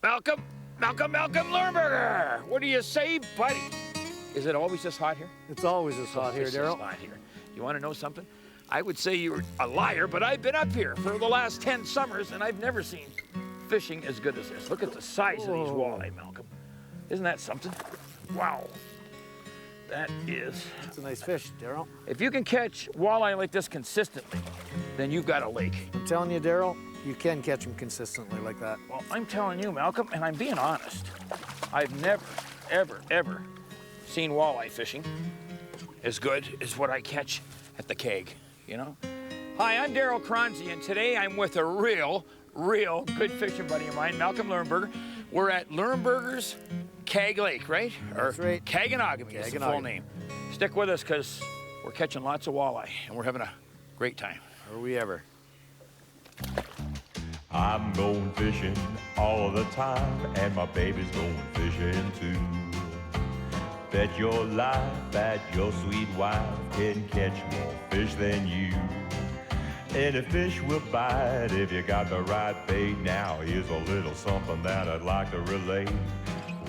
Malcolm Leuenberger. What do you say, buddy? Is it always this hot here? It's always this hot here, Darryl. Hot here. You want to know something? I would say you're a liar, but I've been up here for the last 10 summers, and I've never seen fishing as good as this. Look at the size of these walleye, Malcolm. Isn't that something? Wow. That is. It's a nice fish, Darryl. If you can catch walleye like this consistently, then you've got a lake. I'm telling you, Darryl, you can catch them consistently like that. Well, I'm telling you, Malcolm, and I'm being honest. I've never, ever seen walleye fishing as good as what I catch at the keg, you know? Hi, I'm Darryl Choronzey, and today I'm with a real good fishing buddy of mine, Malcolm Leuenberger. We're at Leuenberger's Keg Lake, right? That's right. Kagianagami is the full name. Stick with us, because we're catching lots of walleye, and we're having a great time. Are we ever? I'm going fishing all the time, and my baby's going fishing too. Bet your life that your sweet wife can catch more fish than you. Any fish will bite if you got the right bait. Now here's a little something that I'd like to relate.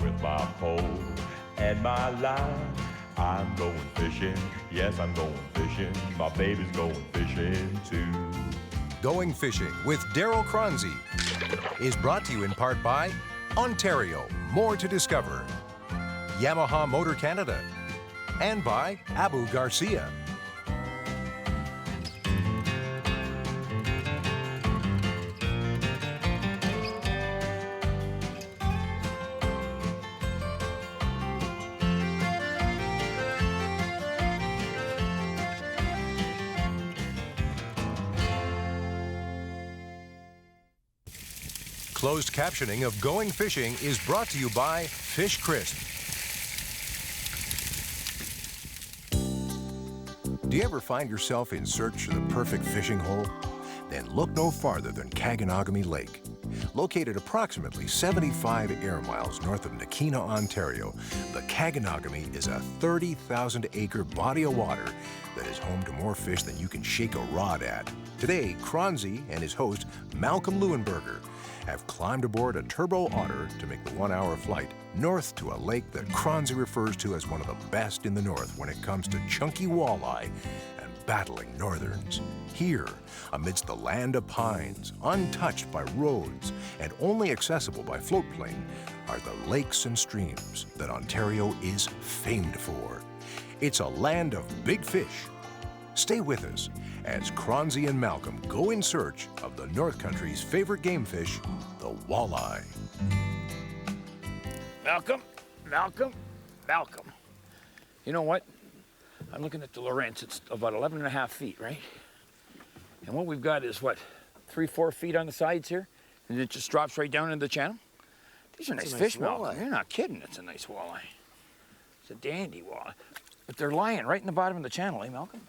With my pole and my line, I'm going fishing. Yes, I'm going fishing. My baby's going fishing too. Going Fishing with Darryl Choronzey is brought to you in part by Ontario, more to discover, Yamaha Motor Canada, and by Abu Garcia. Closed captioning of Going Fishing is brought to you by Fish Crisp. Do you ever find yourself in search of the perfect fishing hole? Then look no farther than Kagianagami Lake. Located approximately 75 air miles north of Nakina, Ontario, the Kagianagami is a 30,000-acre body of water that is home to more fish than you can shake a rod at. Today, Choronzey and his host, Malcolm Leuenberger, have climbed aboard a turbo otter to make the one-hour flight north to a lake that Choronzey refers to as one of the best in the north when it comes to chunky walleye and battling northerns. Here, amidst the land of pines, untouched by roads and only accessible by float plane, are the lakes and streams that Ontario is famed for. It's a land of big fish. Stay with us as Choronzey and Malcolm go in search of the North Country's favorite game fish, the walleye. Malcolm. You know what? I'm looking at the Lorentz. It's about 11.5 feet, right? And what we've got is what, 3-4 feet on the sides here? And it just drops right down into the channel? These are nice fish, Malcolm. You're not kidding. It's a nice walleye. It's a dandy walleye. But they're lying right in the bottom of the channel, eh, Malcolm?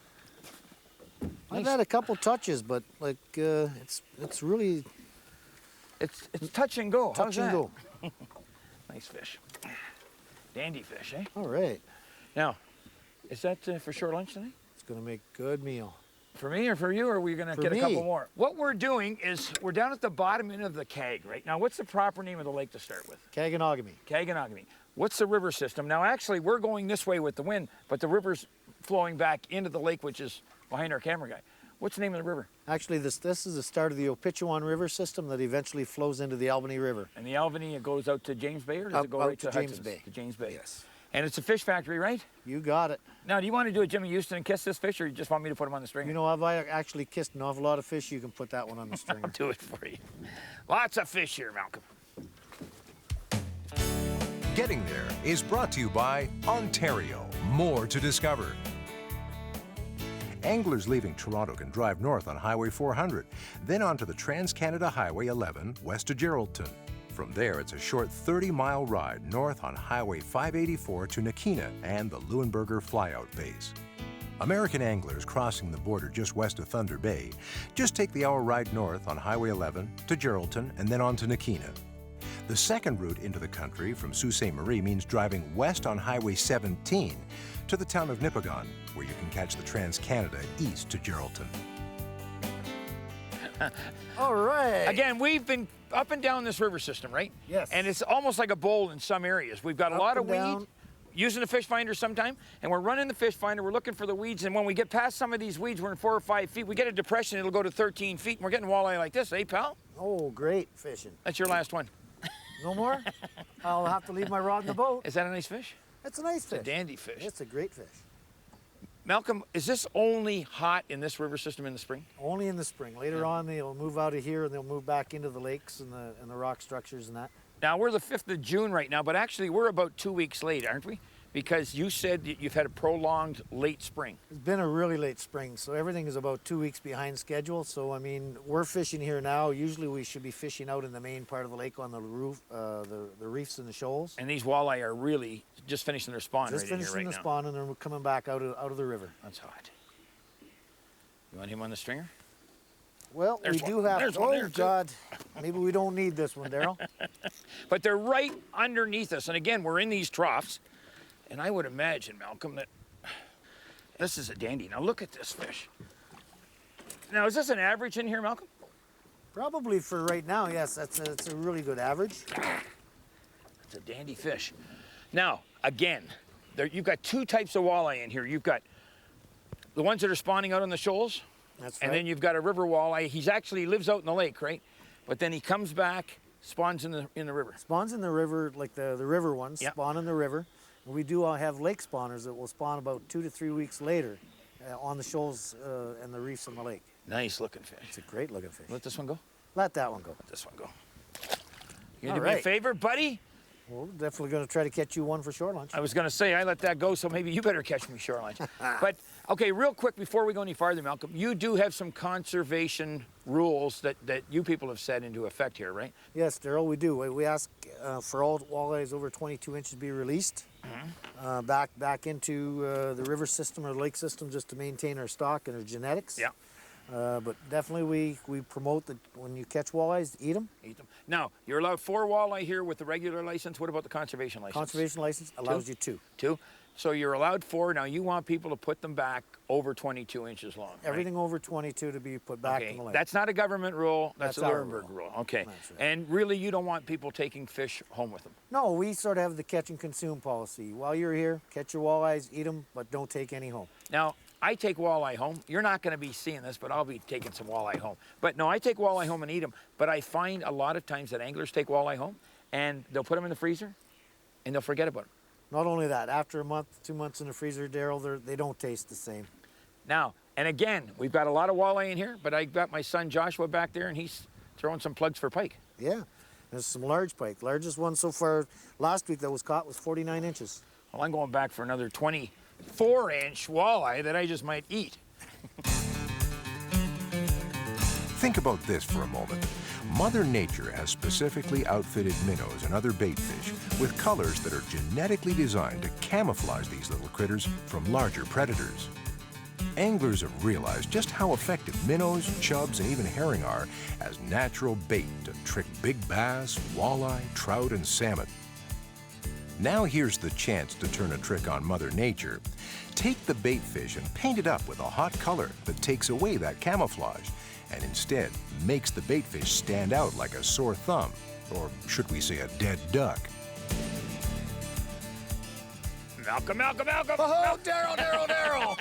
I've had a couple touches, but like it's really it's touch and go. Touch and go. Nice fish, dandy fish, eh? All right. Now, is that for short lunch tonight? It's gonna make a good meal. For me or for you, or are we gonna get a couple more? What we're doing is we're down at the bottom end of the keg right now. What's the proper name of the lake to start with? Kagianagami. Kagianagami. What's the river system? Now, actually, we're going this way with the wind, but the river's flowing back into the lake, which is behind our camera guy. What's the name of the river? Actually, this is the start of the Opitchewan River system that eventually flows into the Albany River. And the Albany, it goes out to James Bay, or does it go right to James Hudson's? Bay? To James Bay. Yes. And it's a fish factory, right? You got it. Now, do you want to do a Jimmy Houston and kiss this fish, or you just want me to put him on the string? You know, I've actually kissed an awful lot of fish. You can put that one on the string. I'll do it for you. Lots of fish here, Malcolm. Getting There is brought to you by Ontario, more to discover. Anglers leaving Toronto can drive north on Highway 400, then onto the Trans-Canada Highway 11 west of Geraldton. From there, it's a short 30-mile ride north on Highway 584 to Nakina and the Leuenberger Flyout Base. American anglers crossing the border just west of Thunder Bay just take the hour ride north on Highway 11 to Geraldton and then on to Nakina. The second route into the country from Sault Ste. Marie means driving west on Highway 17 to the town of Nipigon, where you can catch the Trans-Canada east to Geraldton. All right. Again, we've been up and down this river system, right? Yes. And it's almost like a bowl in some areas. We've got a Up lot of and weed, down. using the fish finder sometime, and we're running the fish finder, we're looking for the weeds, and when we get past some of these weeds, we're in 4 or 5 feet, we get a depression, it'll go to 13 feet, and we're getting walleye like this, eh, pal? Oh, great fishing. That's your last one. No more? I'll have to leave my rod in the boat. Is that a nice fish? That's a nice It's a fish. dandy fish. It's a great fish. Malcolm, is this only hot in this river system in the spring? Only in the spring. Later on, they'll move out of here and they'll move back into the lakes and the rock structures and that. Now, we're the 5th of June right now, but actually we're about 2 weeks late, aren't we? Because you said that you've had a prolonged late spring. It's been a really late spring, so everything is about 2 weeks behind schedule. So, I mean, we're fishing here now. Usually we should be fishing out in the main part of the lake on the roof, the reefs and the shoals. And these walleye are really just finishing their spawn Just right in here finishing right the now. spawn and they're coming back out of the river. That's hot. You want him on the stringer? Well, There's we one. do have. There's one Oh there, too. God, maybe we don't need this one, Darryl. But they're right underneath us. And again, we're in these troughs. And I would imagine, Malcolm, that this is a dandy. Now look at this fish. Now, is this an average in here, Malcolm? Probably for right now, yes. That's a really good average. It's a dandy fish. Now, again, you've got 2 types of walleye in here. You've got the ones that are spawning out on the shoals. That's And right. then you've got a river walleye. He's actually lives out in the lake, right? But then he comes back, spawns in the river. Spawns in the river, like the river ones, Yep. spawn in the river. And we do have lake spawners that will spawn about 2 to 3 weeks later on the shoals and the reefs in the lake. Nice looking fish. It's a great looking fish. Let this one go. Let that one go. Let this one go. You gonna All do me a right. favor, buddy? We're definitely going to try to catch you one for shore lunch. I was gonna say I let that go, so maybe you better catch me shore lunch. But okay, real quick before we go any farther, Malcolm, you do have some conservation rules that you people have set into effect here, right? Yes, Darryl, we do. We ask for all walleyes over 22 inches to be released back into the river system or lake system just to maintain our stock and our genetics. Yeah. But definitely we promote that when you catch walleyes, eat them. Eat them. Now, you're allowed 4 walleye here with the regular license. What about the conservation license? Conservation license allows you 2. 2. So you're allowed 4. Now you want people to put them back over 22 inches long. right? Everything over 22 to be put back Okay, in the lake. that's not a government rule. That's a That's our Leuenberger rule. rule. Okay. That's right. And really, you don't want people taking fish home with them. No, we sort of have the catch and consume policy. While you're here, catch your walleyes, eat them, but don't take any home. Now, I take walleye home. You're not going to be seeing this, but I'll be taking some walleye home. But no, I take walleye home and eat them. But I find a lot of times that anglers take walleye home and they'll put them in the freezer and they'll forget about them. Not only that, after a month, 2 months in the freezer, Darryl, they don't taste the same. Now, and again, we've got a lot of walleye in here, but I got my son Joshua back there and he's throwing some plugs for pike. Yeah, there's some large pike. Largest one so far last week that was caught was 49 inches. Well, I'm going back for another 24-inch walleye that I just might eat. Think about this for a moment. Mother Nature has specifically outfitted minnows and other bait fish with colors that are genetically designed to camouflage these little critters from larger predators. Anglers have realized just how effective minnows, chubs, and even herring are as natural bait to trick big bass, walleye, trout, and salmon. Now here's the chance to turn a trick on Mother Nature. Take the bait fish and paint it up with a hot color that takes away that camouflage and instead makes the bait fish stand out like a sore thumb, or should we say a dead duck. Malcolm, Malcolm, Malcolm! Oh, Darryl!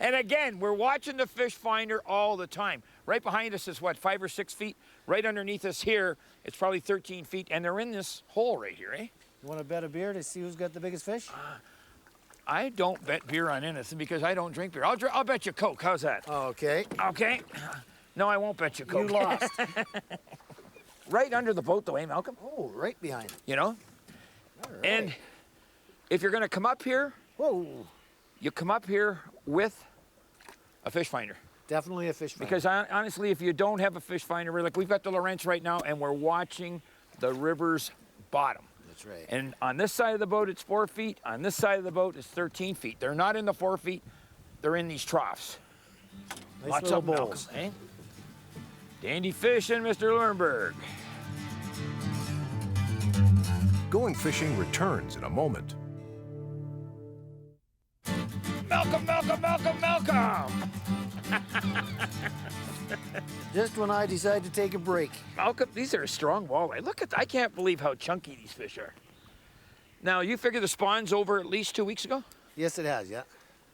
And again, we're watching the fish finder all the time. Right behind us is what, 5 or 6 feet? Right underneath us here, it's probably 13 feet, and they're in this hole right here, eh? You want to bet a beer to see who's got the biggest fish? I don't bet beer on anything because I don't drink beer. I'll bet you Coke. How's that? Okay. Okay. No, I won't bet you Coke. You lost. Right under the boat, though, eh, Malcolm? Oh, right behind. You know? All right. And if you're going to come up here, Whoa. you come up here with a fish finder. Definitely a fish finder. Because honestly, if you don't have a fish finder, like we've got the Lawrence right now, and we're watching the river's bottom. That's right. And on this side of the boat, it's 4 feet. On this side of the boat, it's 13 feet. They're not in the 4 feet. They're in these troughs. Nice Lots little of Malcolm, bowls. eh? Dandy fishing, Mr. Leuenberg. Going fishing returns in a moment. Malcolm, Malcolm, Malcolm, Malcolm! Just when I decide to take a break. Malcolm, these are a strong walleye. Look at, I can't believe how chunky these fish are. Now, you figure the spawn's over at least 2 weeks ago? Yes, it has, yeah.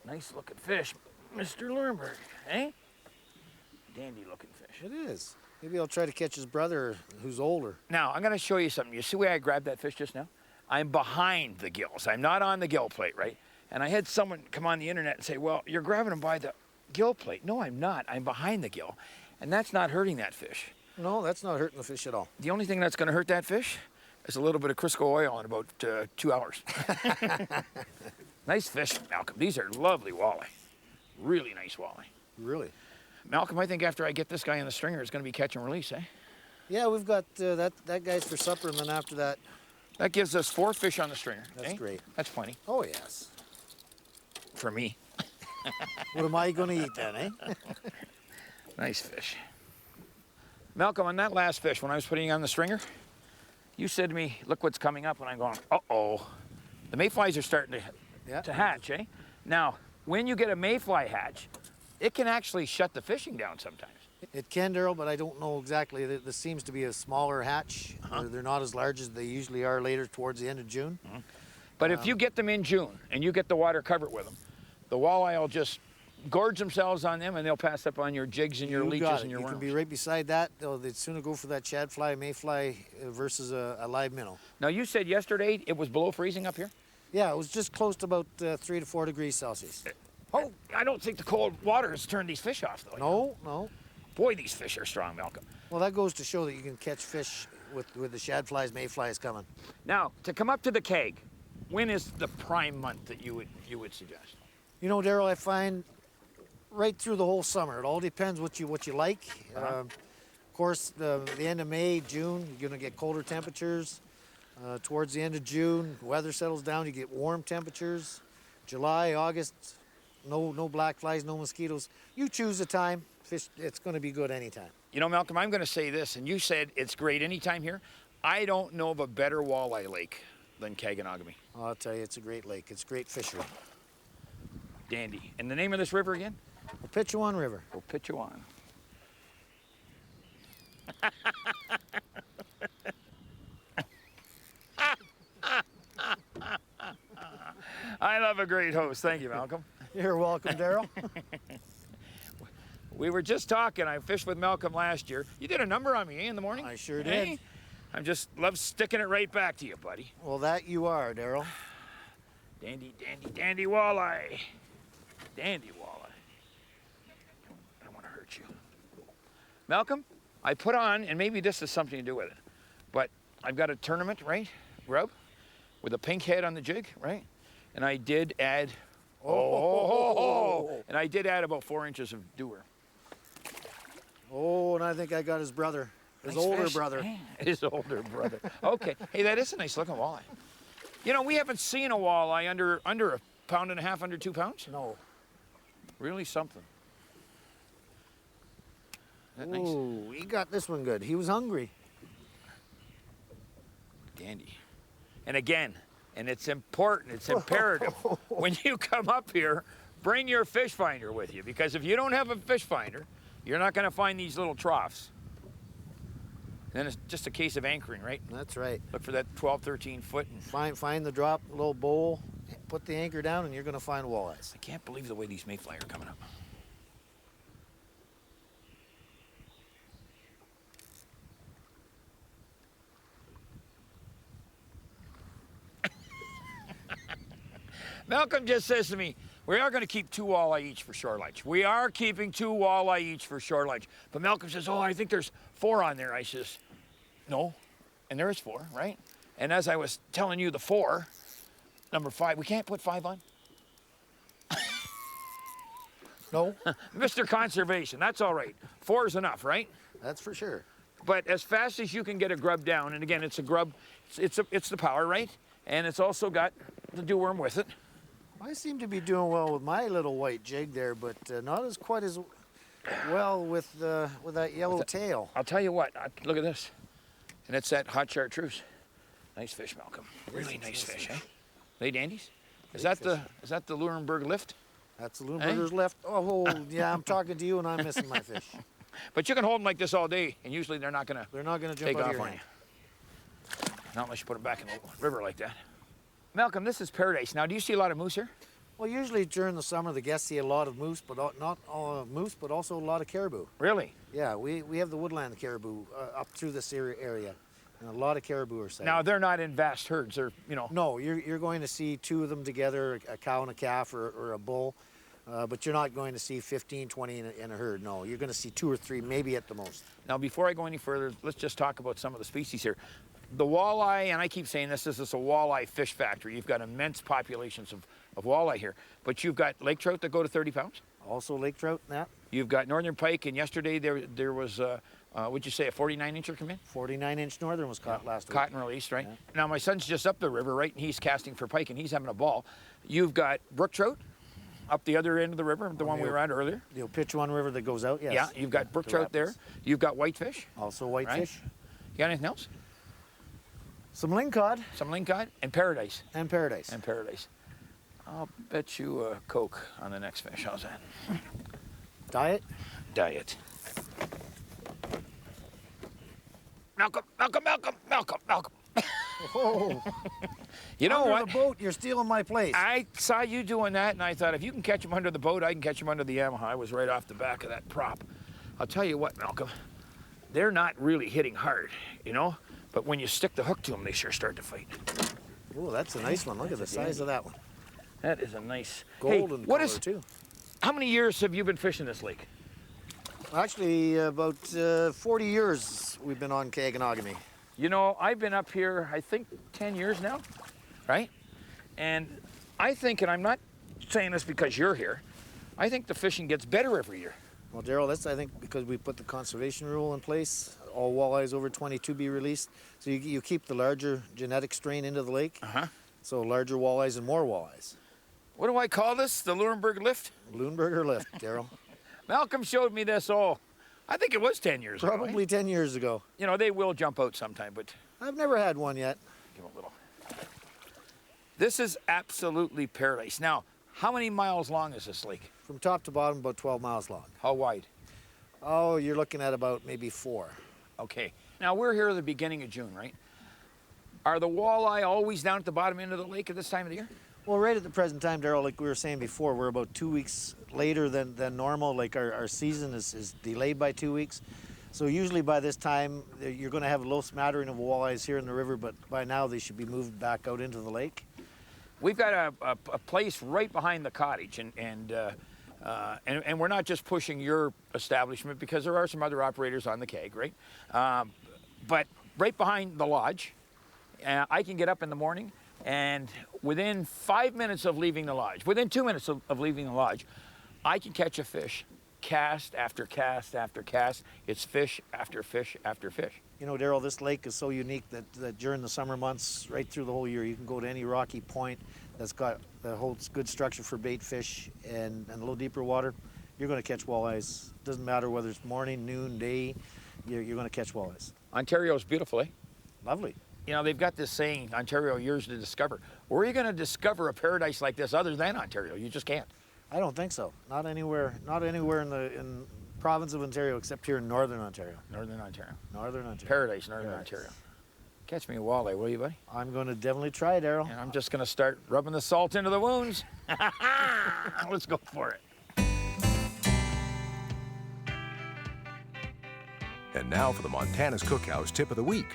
Nice looking fish, Mr. Leuenberger, eh? Dandy looking fish. It is. Maybe I'll try to catch his brother who's older. Now, I'm gonna show you something. You see the way I grabbed that fish just now? I'm behind the gills. I'm not on the gill plate, right? And I had someone come on the internet and say, well, you're grabbing them by the gill plate. No, I'm not. I'm behind the gill. And that's not hurting that fish. No, that's not hurting the fish at all. The only thing that's gonna hurt that fish is a little bit of Crisco oil in about 2 hours. Nice fish, Malcolm. These are lovely walleye. Really nice walleye. Really? Malcolm, I think after I get this guy in the stringer, it's gonna be catch and release, eh? Yeah, we've got that guy's for supper, and then after that. That gives us 4 fish on the stringer. That's eh? great. That's plenty. Oh, yes. For me. What am I going to eat then, eh? Nice fish. Malcolm, on that last fish, when I was putting it on the stringer, you said to me, look what's coming up, and I'm going, uh-oh. The mayflies are starting to hatch, eh? Now, when you get a mayfly hatch, it can actually shut the fishing down sometimes. It can, Darryl, but I don't know exactly. This seems to be a smaller hatch. They're not as large as they usually are later towards the end of June. But if you get them in June and you get the water covered with them, the walleye will just gorge themselves on them and they'll pass up on your jigs and your leeches and your worms. You can be right beside that. They'd sooner go for that shadfly, mayfly versus a live minnow. Now, you said yesterday it was below freezing up here? Yeah, it was just close to about 3 to 4 degrees Celsius. Oh, I don't think the cold water has turned these fish off, though. No. Boy, these fish are strong, Malcolm. Well, that goes to show that you can catch fish with the shadflies, mayflies coming. Now, to come up to the keg, when is the prime month that you would suggest? You know, Darryl, I find right through the whole summer. It all depends what you like. Of course, the end of May, June, you're going to get colder temperatures. Towards the end of June, weather settles down. You get warm temperatures. July, August, no black flies, no mosquitoes. You choose the time. Fish, it's going to be good anytime. You know, Malcolm, I'm going to say this, and you said it's great anytime here. I don't know of a better walleye lake than Kagianagami. I'll tell you, it's a great lake. It's a great fishery. Dandy. And the name of this river again? Opitchuan River. Opitchuan. I love a great host. Thank you, Malcolm. You're welcome, Darryl. We were just talking. I fished with Malcolm last year. You did a number on me, eh, in the morning? I sure did. Hey? I just love sticking it right back to you, buddy. Well, that you are, Darryl. Dandy, dandy, dandy walleye. Dandy walleye. I don't want to hurt you. Malcolm, I put on, and maybe this has something to do with it, but I've got a tournament, right, grub, with a pink head on the jig, right? And I did add, and I did add about 4 inches of dewar. Oh, and I think I got his brother. His older brother. Man, his older brother. Okay. Hey, that is a nice looking walleye. You know, we haven't seen a walleye under a pound and a half, under 2 pounds. No. Really something. Isn't that nice? Ooh, he got this one good. He was hungry. Dandy. And again, and it's important, it's imperative, when you come up here, bring your fish finder with you, because if you don't have a fish finder, you're not going to find these little troughs. Then it's just a case of anchoring, right? That's right. Look for that 12, 13 foot. And Find the drop, little bowl, put the anchor down, and you're going to find walleyes. I can't believe the way these mayfly are coming up. Malcolm just says to me, we are going to keep 2 walleye each for shore lunch. We are keeping 2 walleye each for shore lunch. But Malcolm says, oh, I think there's 4 on there. I says, no. And there is 4, right? And as I was telling you the 4, number 5, we can't put 5 on? No. Mr. Conservation, that's all right. 4 is enough, right? That's for sure. But as fast as you can get a grub down, and again, it's a grub, it's the power, right? And it's also got the dew worm with it. I seem to be doing well with my little white jig there, but not as quite as well with that yellow tail. I'll tell you what, look at this. And it's that hot chartreuse. Nice fish, Malcolm. Really nice fish, eh? They dandies? Is that the Leuenberger lift? That's the Leuenberger's left. Oh, yeah, I'm talking to you and I'm missing my fish. But you can hold them like this all day, and usually they're not gonna jump take out of off your on hand. you. Not unless you put them back in the river like that. Malcolm, this is paradise. Now, do you see a lot of moose here? Well, usually during the summer, the guests see a lot of moose, but not moose, but also a lot of caribou. Really? Yeah, we have the woodland caribou up through this area, and a lot of caribou are sighted. Now, they're not in vast herds. They're, you know. No, you're going to see two of them together, a cow and a calf or a bull, but you're not going to see 15, 20 in a herd. No, you're going to see 2 or 3, maybe at the most. Now, before I go any further, let's just talk about some of the species here. The walleye, and I keep saying this is a walleye fish factory. You've got immense populations of walleye here, but you've got lake trout that go to 30 pounds. Also lake trout, that. You've got northern pike, and yesterday there was, would you say, a 49-incher come in? 49-inch northern was caught last week. Caught and released, right? Yeah. Now, my son's just up the river, right, and he's casting for pike, and he's having a ball. You've got brook trout up the other end of the river, the one we were at earlier. The Pitchuan River that goes out, yes. Yeah, you've got brook The trout there. rapids. You've got whitefish. Also whitefish. Right. You got anything else? Some lingcod Some lingcod and paradise. and paradise. And paradise. I'll bet you a Coke on the next fish. How's that? Diet. Diet. Malcolm, Malcolm, Malcolm, Malcolm, Malcolm. Oh, You know under what? the boat, you're stealing my place. I saw you doing that, and I thought, if you can catch them under the boat, I can catch them under the Yamaha. I was right off the back of that prop. I'll tell you what, Malcolm, they're not really hitting hard, you know? But when you stick the hook to them, they sure start to fight. Oh, that's a nice one. Look at the size of that one. That is a nice... Golden what color, is, too. How many years have you been fishing this lake? Actually, about 40 years we've been on Kagianagami. You know, I've been up here, I think, 10 years now, right? And I think, and I'm not saying this because you're here, I think the fishing gets better every year. Well, Darryl, that's, I think, because we put the conservation rule in place. All walleyes over 22 be released. So you keep the larger genetic strain into the lake. Uh-huh. So larger walleyes and more walleyes. What do I call this? The Leuenberger lift? Leuenberger lift, Darryl. Malcolm showed me this, I think it was 10 years ago. Probably 10 years ago. You know, they will jump out sometime, but I've never had one yet. give them a little. This is absolutely paradise. Now, how many miles long is this lake? From top to bottom, about 12 miles long. How wide? Oh, you're looking at about maybe 4. Okay. Now, we're here at the beginning of June, right? Are the walleye always down at the bottom end of the lake at this time of the year? Well, right at the present time, Darryl, like we were saying before, we're about 2 weeks later than normal. Like our season is delayed by 2 weeks. So usually by this time, you're going to have a low smattering of walleyes here in the river, but by now they should be moved back out into the lake. We've got a place right behind the cottage, and we're not just pushing your establishment because there are some other operators on the keg, right? But right behind the lodge, I can get up in the morning, and within 5 minutes of leaving the lodge, within 2 minutes of leaving the lodge, I can catch a fish, cast after cast after cast. It's fish after fish after fish. You know, Darryl, this lake is so unique that during the summer months, right through the whole year, you can go to any rocky point that holds good structure for bait fish and a little deeper water. You're going to catch walleyes. Doesn't matter whether it's morning, noon, day, you're going to catch walleyes. Ontario's beautiful, eh? Lovely. You know, they've got this saying, Ontario, yours to discover. Where are you going to discover a paradise like this other than Ontario? You just can't. I don't think so. Not anywhere in the province of Ontario except here in Northern Ontario. Northern Ontario. Northern Ontario. Paradise, Northern Paradise. Ontario. Catch me a walleye, will you, buddy? I'm going to definitely try, Darryl. And I'm just going to start rubbing the salt into the wounds. Let's go for it. And now for the Montana's Cookhouse tip of the week.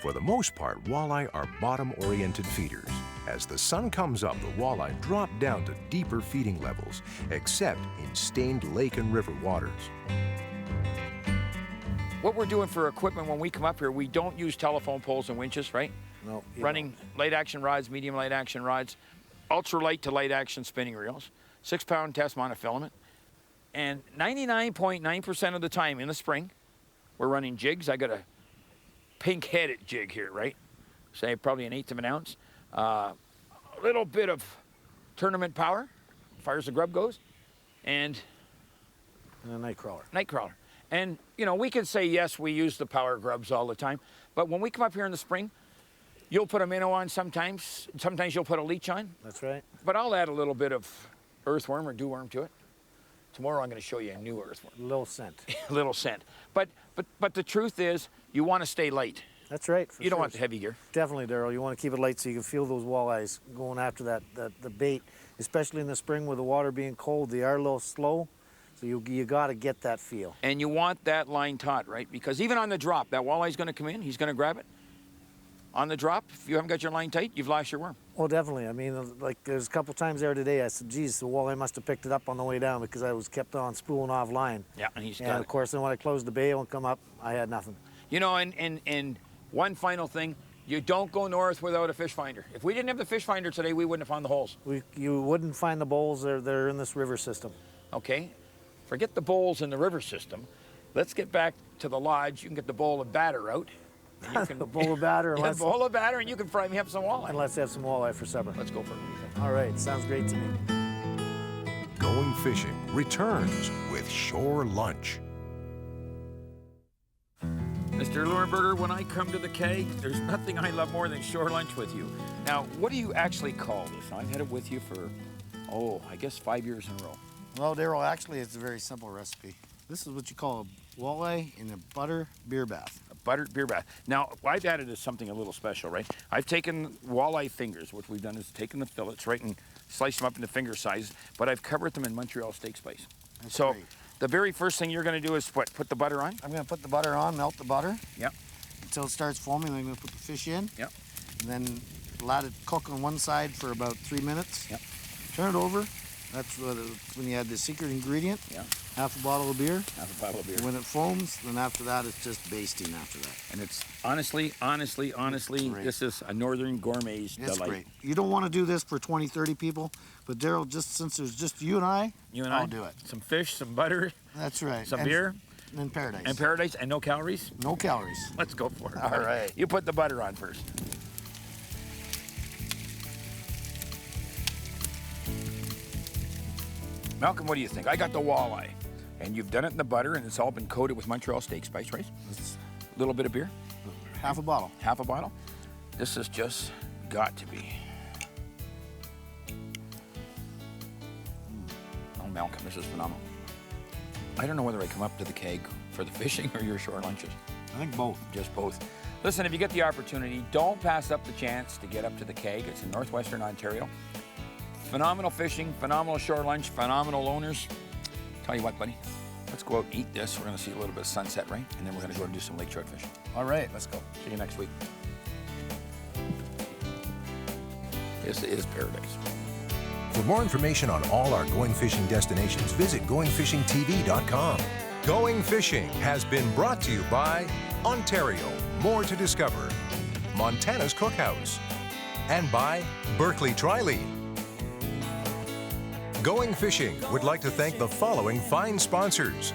For the most part, walleye are bottom-oriented feeders. As the sun comes up, the walleye drop down to deeper feeding levels, except in stained lake and river waters. What we're doing for equipment when we come up here, we don't use telephone poles and winches, right? No. you Running light action rods, medium light action rods, ultra light to light action spinning reels, 6-pound test monofilament, and 99.9% of the time in the spring, we're running jigs. I got a pink-headed jig here, right? Say probably 1/8 of an ounce. A little bit of tournament power, far as the grub goes, and don't. And a nightcrawler. nightcrawler. And, you know, we can say, yes, we use the power grubs all the time, but when we come up here in the spring, you'll put a minnow on sometimes. Sometimes you'll put a leech on, That's right. but I'll add a little bit of earthworm or dewworm to it Tomorrow I'm going to show you a new earthworm. Little scent. A little scent. But the truth is, you want to stay light. That's right. You don't want the heavy gear. Definitely, Darryl. You want to keep it light so you can feel those walleyes going after the bait, especially in the spring with the water being cold. They are a little slow, so you got to get that feel. And you want that line taut, right? Because even on the drop, that walleye's going to come in. He's going to grab it. On the drop, if you haven't got your line tight, you've lost your worm. Oh, definitely. I mean, like there's a couple times there today, I said, geez, the walleye must have picked it up on the way down because I was kept on spooling off line. Yeah, and he's got And it. of course, then when I closed the bail and come up, I had nothing. You know, and one final thing, you don't go north without a fish finder. If we didn't have the fish finder today, we wouldn't have found the holes. You wouldn't find the bowls that are in this river system. Okay? Forget the bowls in the river system. Let's get back to the lodge. You can get the bowl of batter out. And you can, A bowl of batter, yeah, bowl of batter, and you can fry me up some walleye. and let's have some walleye for supper. Let's go for it. All right, sounds great to me. Going Fishing returns with Shore Lunch. Mr. Leuenberger, when I come to the keg, there's nothing I love more than shore lunch with you. Now, what do you actually call this? I've had it with you for, I guess 5 years in a row. Well, Darryl, actually, it's a very simple recipe. This is what you call a walleye in a butter beer bath. A buttered beer bath. Now, I've added something a little special, right? I've taken walleye fingers. What we've done is taken the fillets, right, and sliced them up into finger size, but I've covered them in Montreal steak spice. That's so great. the very first thing you're going to do is what? Put the butter on? I'm going to put the butter on, melt the butter. Yep. Until it starts foaming, I'm going to put the fish in. Yep. And then let it cook on one side for about 3 minutes. Yep. Turn it over. That's when you add the secret ingredient. Yeah. Half a bottle of beer. Half a bottle of beer. And when it foams, then after that, it's just basting after that. And it's honestly, great. this is a northern gourmet's It's delight. great. You don't want to do this for 20, 30 people, but Darryl, just since there's just you and I, I'll do it. Some fish, some butter, That's right. some And- beer, And paradise. and paradise, and no calories. No calories. Let's go for it. All right. You put the butter on first. Malcolm, what do you think? I got the walleye, and you've done it in the butter, and it's all been coated with Montreal steak spice, right? A little bit of beer, Half a bottle. half a bottle. This has just got to be. Oh, Malcolm, this is phenomenal. I don't know whether I come up to the keg for the fishing or your shore lunches. I think both. Just both. Listen, if you get the opportunity, don't pass up the chance to get up to the keg. It's in northwestern Ontario. Phenomenal fishing, phenomenal shore lunch, phenomenal owners. Tell you what, buddy, let's go out and eat this. We're going to see a little bit of sunset, right? And then we're going to go and do some lake trout fishing. All right, let's go. See you next week. This is paradise. For more information on all our going fishing destinations, visit goingfishingtv.com. Going Fishing has been brought to you by Ontario, more to discover, Montana's Cookhouse, and by Berkeley Trilene. Going Fishing would like to thank the following fine sponsors: